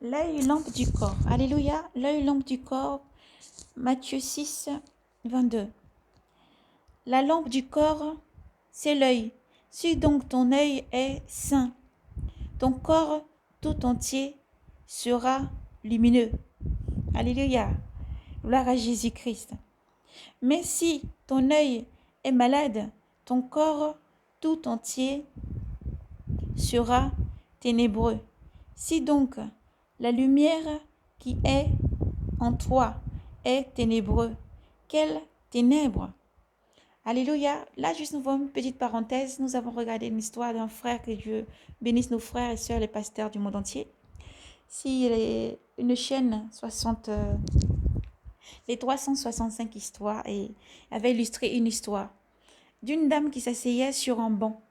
L'œil lampe du corps. Alléluia. L'œil lampe du corps. Matthieu 6, 22. La lampe du corps, c'est l'œil. Si donc ton œil est sain, ton corps tout entier sera lumineux. Alléluia. Gloire à Jésus-Christ. Mais si ton œil est malade, ton corps tout entier sera ténébreux. Si donc la lumière qui est en toi est ténébreux, quelle ténèbres? Alléluia. Là, juste nous voyons une petite parenthèse. Nous avons regardé une histoire d'un frère, que Dieu bénisse nos frères et sœurs, les pasteurs du monde entier. Si une chaîne 60, les 365 histoires, et avait illustré une histoire d'une dame qui s'asseyait sur un banc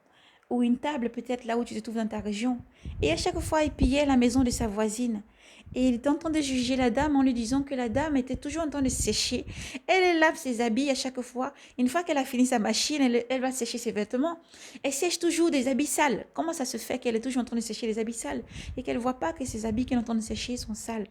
ou une table, peut-être là où tu te trouves dans ta région. Et à chaque fois, il pillait la maison de sa voisine. Et il était en train de juger la dame en lui disant que la dame était toujours en train de sécher. Elle lave ses habits à chaque fois. Une fois qu'elle a fini sa machine, elle va sécher ses vêtements. Elle sèche toujours des habits sales. Comment ça se fait qu'elle est toujours en train de sécher les habits sales et qu'elle ne voit pas que ses habits qu'elle est en train de sécher sont sales?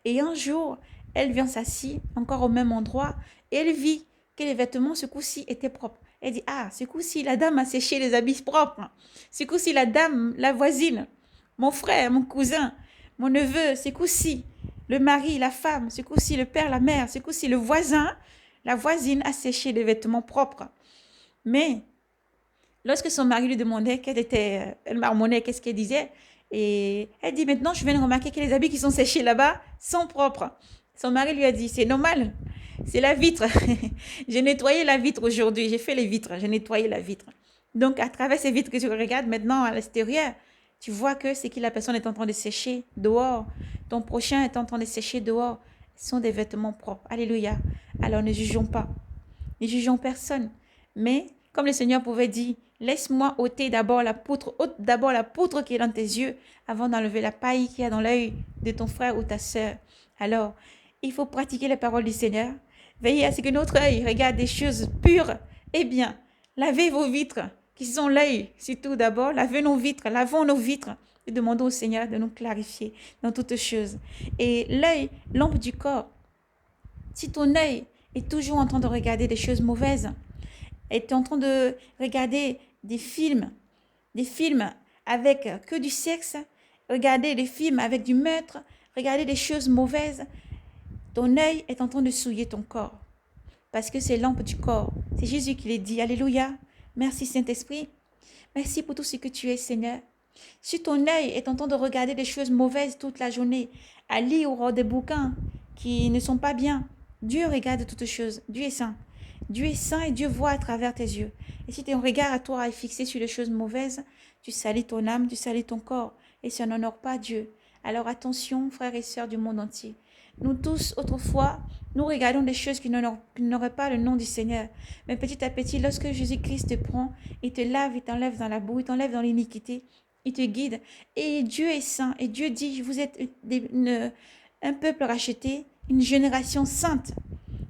Et un jour, elle vient s'assit encore au même endroit et elle vit que les vêtements ce coup-ci étaient propres. Elle dit, ah, ce coup-ci, la dame a séché les habits propres. Ce coup-ci, la dame, la voisine, mon frère, mon cousin, mon neveu, ce coup-ci, le mari, la femme, ce coup-ci, le père, la mère, ce coup-ci, le voisin, la voisine a séché les vêtements propres. Mais lorsque son mari lui demandait elle marmonnait, qu'est-ce qu'elle disait, et elle dit, maintenant, je viens de remarquer que les habits qui sont séchés là-bas sont propres. Son mari lui a dit, c'est normal, c'est la vitre. J'ai nettoyé la vitre aujourd'hui, j'ai fait les vitres, j'ai nettoyé la vitre. Donc, à travers ces vitres que tu regardes maintenant à l'extérieur, tu vois que ce que la personne est en train de sécher dehors, ton prochain est en train de sécher dehors, ce sont des vêtements propres. Alléluia. Alors, ne jugeons pas. Ne jugeons personne. Mais, comme le Seigneur pouvait dire, laisse-moi ôter d'abord la poutre, ôte d'abord la poutre qui est dans tes yeux avant d'enlever la paille qui est dans l'œil de ton frère ou ta sœur. Alors, il faut pratiquer les paroles du Seigneur. Veillez à ce que notre œil regarde des choses pures et bien. Lavez vos vitres, qui sont l'œil, surtout d'abord. Lavez nos vitres, lavons nos vitres et demandons au Seigneur de nous clarifier dans toutes choses. Et l'œil, lampe du corps. Si ton œil est toujours en train de regarder des choses mauvaises, est en train de regarder des films avec que du sexe, regarder des films avec du meurtre, regarder des choses mauvaises, ton œil est en train de souiller ton corps. Parce que c'est lampe du corps. C'est Jésus qui l'a dit. Alléluia. Merci Saint-Esprit. Merci pour tout ce que tu es, Seigneur. Si ton œil est en train de regarder des choses mauvaises toute la journée, à lire des bouquins qui ne sont pas bien, Dieu regarde toutes choses. Dieu est saint. Dieu est saint et Dieu voit à travers tes yeux. Et si ton regard à toi est fixé sur les choses mauvaises, tu salis ton âme, tu salis ton corps. Et ça n'honore pas Dieu. Alors attention, frères et sœurs du monde entier. Nous tous, autrefois, nous regardons des choses qui n'auraient pas le nom du Seigneur. Mais petit à petit, lorsque Jésus-Christ te prend, il te lave, il t'enlève dans la boue, il t'enlève dans l'iniquité, il te guide. Et Dieu est saint. Et Dieu dit, vous êtes un peuple racheté, une génération sainte.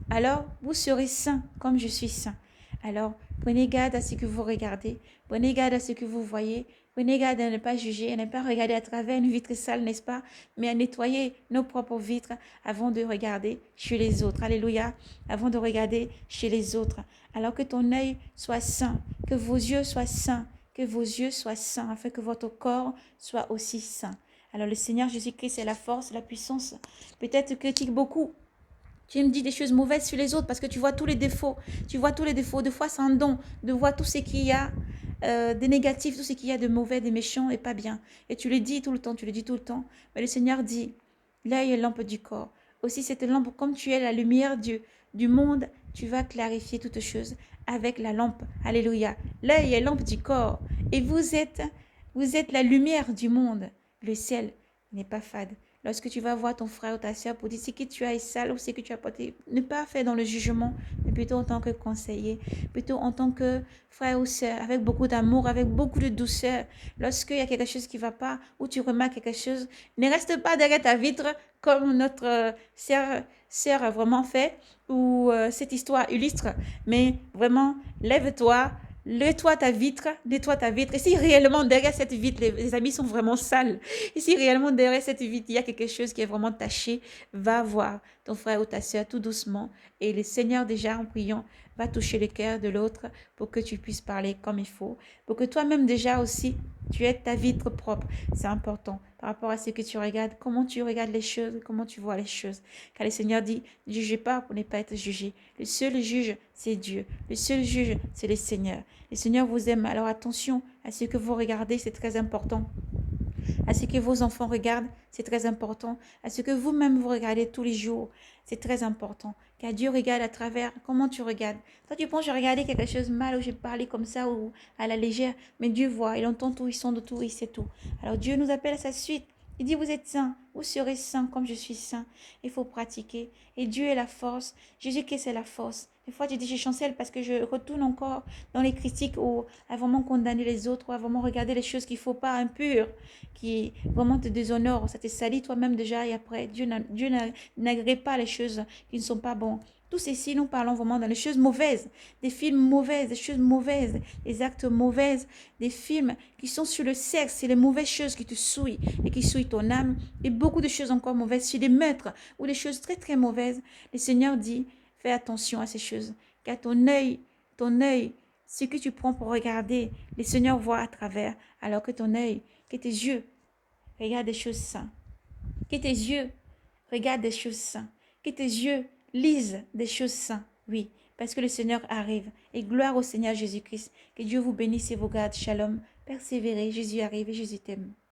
Alors, vous serez saints comme je suis saint. Alors, prenez garde à ce que vous regardez, prenez garde à ce que vous voyez, prenez garde à ne pas juger, à ne pas regarder à travers une vitre sale, n'est-ce pas? Mais à nettoyer nos propres vitres avant de regarder chez les autres. Alléluia. Avant de regarder chez les autres. Alors que ton œil soit saint, que vos yeux soient saints, que vos yeux soient saints, afin que votre corps soit aussi saint. Alors le Seigneur Jésus-Christ est la force, la puissance. Peut-être critique beaucoup. Tu me dis des choses mauvaises sur les autres parce que tu vois tous les défauts. Tu vois tous les défauts. Des fois, c'est un don de voir tout ce qu'il y a de négatif, tout ce qu'il y a de mauvais, de méchant et pas bien. Et tu le dis tout le temps, tu le dis tout le temps. Mais le Seigneur dit, l'œil est lampe du corps. Aussi, cette lampe, comme tu es la lumière du monde, tu vas clarifier toutes choses avec la lampe. Alléluia. L'œil est lampe du corps. Et vous êtes la lumière du monde. Le ciel n'est pas fade. Lorsque tu vas voir ton frère ou ta soeur pour dire ce que tu as est sale ou ce que tu as porté, ne pas faire dans le jugement, mais plutôt en tant que conseiller, plutôt en tant que frère ou soeur, avec beaucoup d'amour, avec beaucoup de douceur. Lorsqu'il y a quelque chose qui ne va pas ou tu remarques quelque chose, ne reste pas derrière ta vitre comme notre sœur a vraiment fait ou cette histoire illustre, mais vraiment lève-toi, nettoie ta vitre, nettoie ta vitre. Et si réellement derrière cette vitre, les amis sont vraiment sales, et si réellement derrière cette vitre, il y a quelque chose qui est vraiment taché, va voir ton frère ou ta soeur tout doucement. Et le Seigneur, déjà en priant, va toucher le cœur de l'autre pour que tu puisses parler comme il faut. Pour que toi-même déjà aussi, tu aies ta vitre propre. C'est important par rapport à ce que tu regardes, comment tu regardes les choses, comment tu vois les choses. Car le Seigneur dit, ne jugez pas pour ne pas être jugé. Le seul juge, c'est Dieu. Le seul juge, c'est le Seigneur. Le Seigneur vous aime. Alors attention à ce que vous regardez, c'est très important. À ce que vos enfants regardent, c'est très important. À ce que vous-même vous regardez tous les jours, c'est très important. Car Dieu regarde à travers comment tu regardes. Toi, tu penses, je regardais quelque chose mal ou je parlais comme ça ou à la légère. Mais Dieu voit, il entend tout, il sent de tout, il sait tout. Alors Dieu nous appelle à sa suite. Il dit, vous êtes saints, vous serez saints comme je suis saint. Il faut pratiquer. Et Dieu est la force. Jésus-Christ est la force. Des fois, tu dis, je chancelle parce que je retourne encore dans les critiques ou à vraiment condamner les autres ou à vraiment regarder les choses qu'il ne faut pas, impures, qui vraiment te déshonorent. Ça te salit toi-même déjà et après, Dieu n'agrée pas les choses qui ne sont pas bonnes. Tout ceci, nous parlons vraiment dans les choses mauvaises, des films mauvaises, des choses mauvaises, des actes mauvais, des films qui sont sur le sexe, c'est les mauvaises choses qui te souillent et qui souillent ton âme, et beaucoup de choses encore mauvaises, sur des meurtres ou des choses très très mauvaises. Le Seigneur dit, fais attention à ces choses, car ton œil, ce que tu prends pour regarder, le Seigneur voit à travers, alors que ton œil, que tes yeux regardent des choses saintes, que tes yeux regardent des choses saintes, que tes yeux lisent des choses saintes. Oui, parce que le Seigneur arrive. Et gloire au Seigneur Jésus-Christ. Que Dieu vous bénisse et vous garde. Shalom. Persévérez. Jésus arrive et Jésus t'aime.